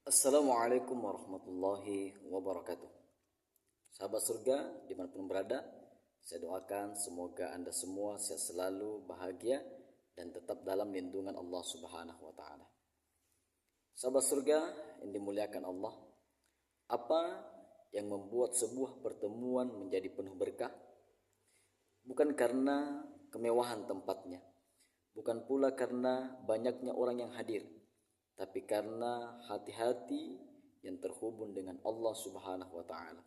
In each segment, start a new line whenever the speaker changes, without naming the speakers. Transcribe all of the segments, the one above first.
Assalamualaikum warahmatullahi wabarakatuh. Sahabat surga dimanapun berada, saya doakan semoga Anda semua sehat selalu, bahagia, dan tetap dalam lindungan Allah Subhanahu wa Ta'ala. Sahabat surga yang dimuliakan Allah, apa yang membuat sebuah pertemuan menjadi penuh berkah? Bukan karena kemewahan tempatnya, bukan pula karena banyaknya orang yang hadir, tapi karena hati-hati yang terhubung dengan Allah Subhanahu wa Ta'ala.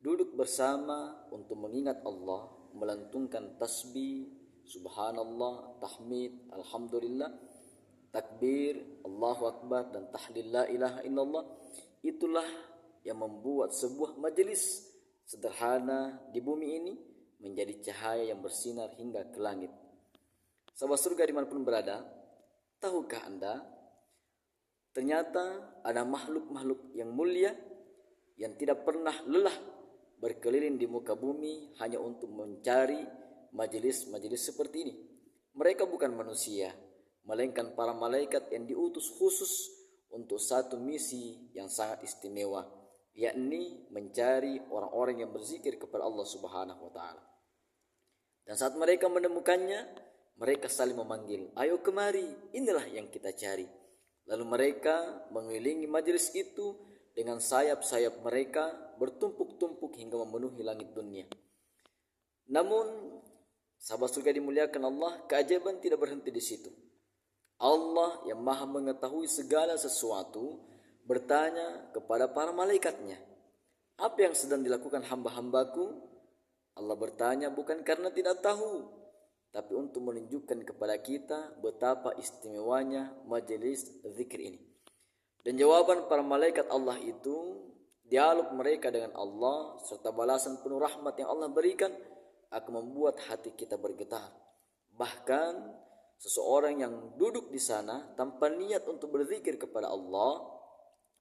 Duduk bersama untuk mengingat Allah, melantunkan tasbih, subhanallah, tahmid, alhamdulillah, takbir, Allahu Akbar, dan tahlil la ilaha illallah. Itulah yang membuat sebuah majelis sederhana di bumi ini menjadi cahaya yang bersinar hingga ke langit. Sahabat surga dimanapun berada, tahukah Anda, ternyata ada makhluk-makhluk yang mulia yang tidak pernah lelah berkeliling di muka bumi hanya untuk mencari majelis-majelis seperti ini. Mereka bukan manusia, melainkan para malaikat yang diutus khusus untuk satu misi yang sangat istimewa, yakni mencari orang-orang yang berzikir kepada Allah Subhanahu wa Ta'ala. Dan saat mereka menemukannya, mereka saling memanggil, "Ayo kemari, inilah yang kita cari." Lalu mereka mengelilingi majelis itu dengan sayap-sayap mereka bertumpuk-tumpuk hingga memenuhi langit dunia. Namun, sahabat surga dimuliakan Allah, keajaiban tidak berhenti di situ. Allah yang maha mengetahui segala sesuatu bertanya kepada para malaikatnya, "Apa yang sedang dilakukan hamba-hambaku?" Allah bertanya bukan karena tidak tahu, tapi untuk menunjukkan kepada kita betapa istimewanya majelis zikir ini. Dan jawaban para malaikat Allah itu, dialog mereka dengan Allah serta balasan penuh rahmat yang Allah berikan akan membuat hati kita bergetar. Bahkan seseorang yang duduk di sana tanpa niat untuk berzikir kepada Allah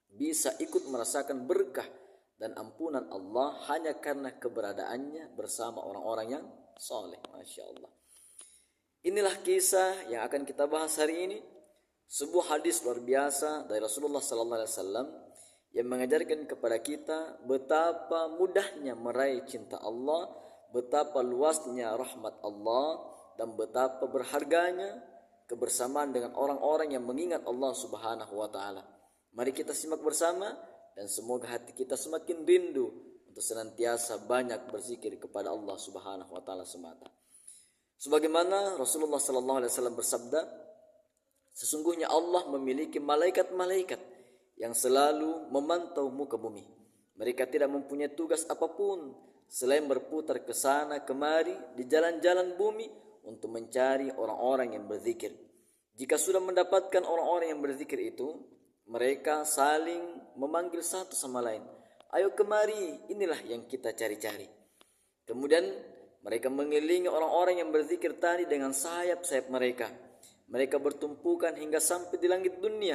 bisa ikut merasakan berkah dan ampunan Allah hanya karena keberadaannya bersama orang-orang yang soleh. Masya Allah. Inilah kisah yang akan kita bahas hari ini. Sebuah hadis luar biasa dari Rasulullah sallallahu alaihi wasallam yang mengajarkan kepada kita betapa mudahnya meraih cinta Allah, betapa luasnya rahmat Allah, dan betapa berharganya kebersamaan dengan orang-orang yang mengingat Allah Subhanahu wa Ta'ala. Mari kita simak bersama dan semoga hati kita semakin rindu untuk senantiasa banyak berzikir kepada Allah Subhanahu wa Ta'ala semata. Sebagaimana Rasulullah sallallahu alaihi wasallam bersabda, sesungguhnya Allah memiliki malaikat-malaikat yang selalu memantau muka bumi. Mereka tidak mempunyai tugas apapun selain berputar ke sana kemari di jalan-jalan bumi untuk mencari orang-orang yang berzikir. Jika sudah mendapatkan orang-orang yang berzikir itu, mereka saling memanggil satu sama lain, "Ayo kemari, inilah yang kita cari-cari." Kemudian mereka mengelilingi orang-orang yang berzikir tadi dengan sayap-sayap mereka. Mereka bertumpukan hingga sampai di langit dunia.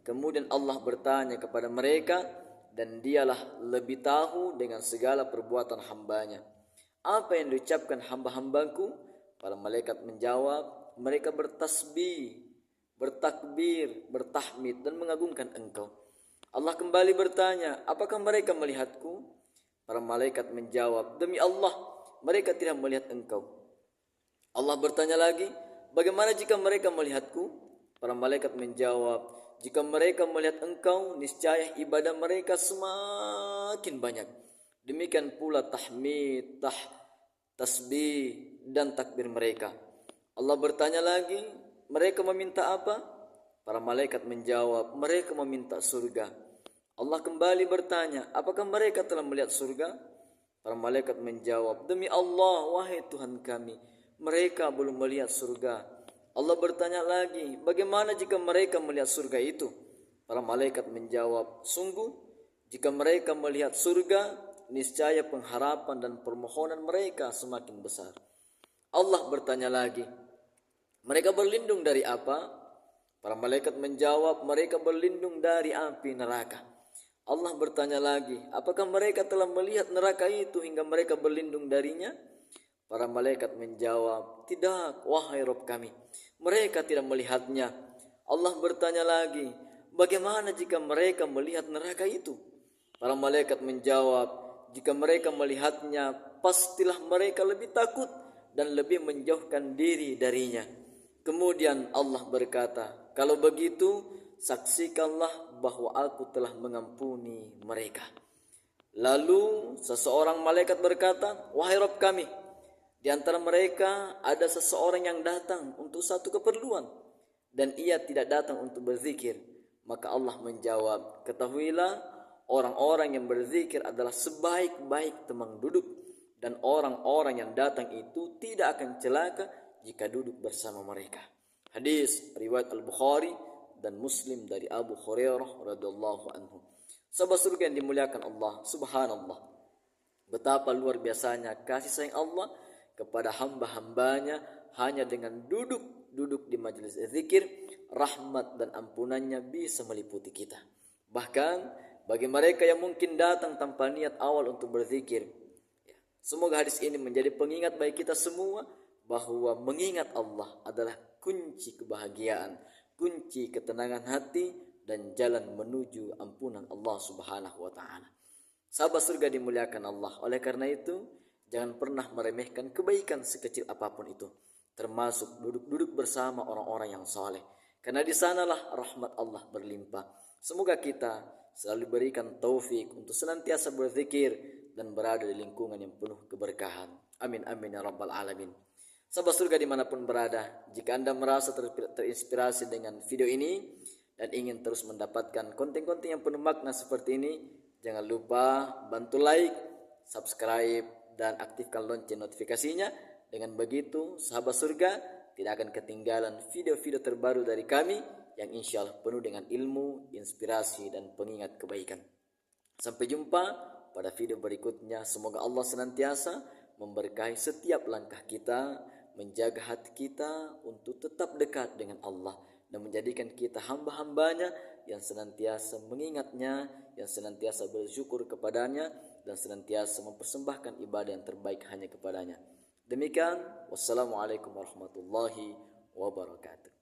Kemudian Allah bertanya kepada mereka, dan dialah lebih tahu dengan segala perbuatan hambanya. "Apa yang diucapkan hamba-hambaku?" Para malaikat menjawab, "Mereka bertasbih, bertakbir, bertahmid, dan mengagungkan Engkau." Allah kembali bertanya, "Apakah mereka melihatku?" Para malaikat menjawab, "Demi Allah, mereka tidak melihat Engkau." Allah bertanya lagi, "Bagaimana jika mereka melihatku?" Para malaikat menjawab, "Jika mereka melihat Engkau, niscaya ibadah mereka semakin banyak. Demikian pula tahmid, tasbih, dan takbir mereka." Allah bertanya lagi, "Mereka meminta apa?" Para malaikat menjawab, "Mereka meminta surga." Allah kembali bertanya, "Apakah mereka telah melihat surga?" Para malaikat menjawab, "Demi Allah, wahai Tuhan kami, mereka belum melihat surga." Allah bertanya lagi, "Bagaimana jika mereka melihat surga itu?" Para malaikat menjawab, "Sungguh, jika mereka melihat surga, niscaya pengharapan dan permohonan mereka semakin besar." Allah bertanya lagi, "Mereka berlindung dari apa?" Para malaikat menjawab, "Mereka berlindung dari api neraka." Allah bertanya lagi, "Apakah mereka telah melihat neraka itu hingga mereka berlindung darinya?" Para malaikat menjawab, "Tidak, wahai Rabb kami, mereka tidak melihatnya." Allah bertanya lagi, bagaimana jika mereka melihat neraka itu? Para malaikat menjawab, jika mereka melihatnya, pastilah mereka lebih takut dan lebih menjauhkan diri darinya. Kemudian Allah berkata, kalau begitu, saksikanlah bahwa aku telah mengampuni mereka. Lalu seseorang malaikat berkata, wahai Rabb kami, di antara mereka ada seseorang yang datang untuk satu keperluan dan ia tidak datang untuk berzikir. Maka Allah menjawab, ketahuilah orang-orang yang berzikir adalah sebaik-baik teman duduk, dan orang-orang yang datang itu tidak akan celaka jika duduk bersama mereka. Hadis riwayat Al-Bukhari dan Muslim dari Abu Hurairah radhiyallahu anhu. Sahabat surga yang dimuliakan Allah, subhanallah, betapa luar biasanya kasih sayang Allah kepada hamba-hambanya. Hanya dengan duduk di majelis zikir, rahmat dan ampunannya bisa meliputi kita. Bahkan bagi mereka yang mungkin datang tanpa niat awal untuk berzikir, semoga hadis ini menjadi pengingat bagi kita semua bahwa mengingat Allah adalah kunci kebahagiaan, kunci ketenangan hati, dan jalan menuju ampunan Allah Subhanahu wa taala. Sahabat surga dimuliakan Allah. Oleh karena itu, jangan pernah meremehkan kebaikan sekecil apapun itu, termasuk duduk-duduk bersama orang-orang yang saleh, karena di sanalah rahmat Allah berlimpah. Semoga kita selalu berikan taufik untuk senantiasa berzikir dan berada di lingkungan yang penuh keberkahan. Amin amin ya rabbal alamin. Sahabat surga dimanapun berada, jika Anda merasa terinspirasi dengan video ini dan ingin terus mendapatkan konten-konten yang penuh makna seperti ini, jangan lupa bantu like, subscribe, dan aktifkan lonceng notifikasinya. Dengan begitu, sahabat surga tidak akan ketinggalan video-video terbaru dari kami yang insya Allah penuh dengan ilmu, inspirasi, dan pengingat kebaikan. Sampai jumpa pada video berikutnya. Semoga Allah senantiasa memberkahi setiap langkah kita, menjaga hati kita untuk tetap dekat dengan Allah, dan menjadikan kita hamba-hambanya yang senantiasa mengingatnya, yang senantiasa bersyukur kepadanya, dan senantiasa mempersembahkan ibadah yang terbaik hanya kepadanya. Demikian, wassalamualaikum warahmatullahi wabarakatuh.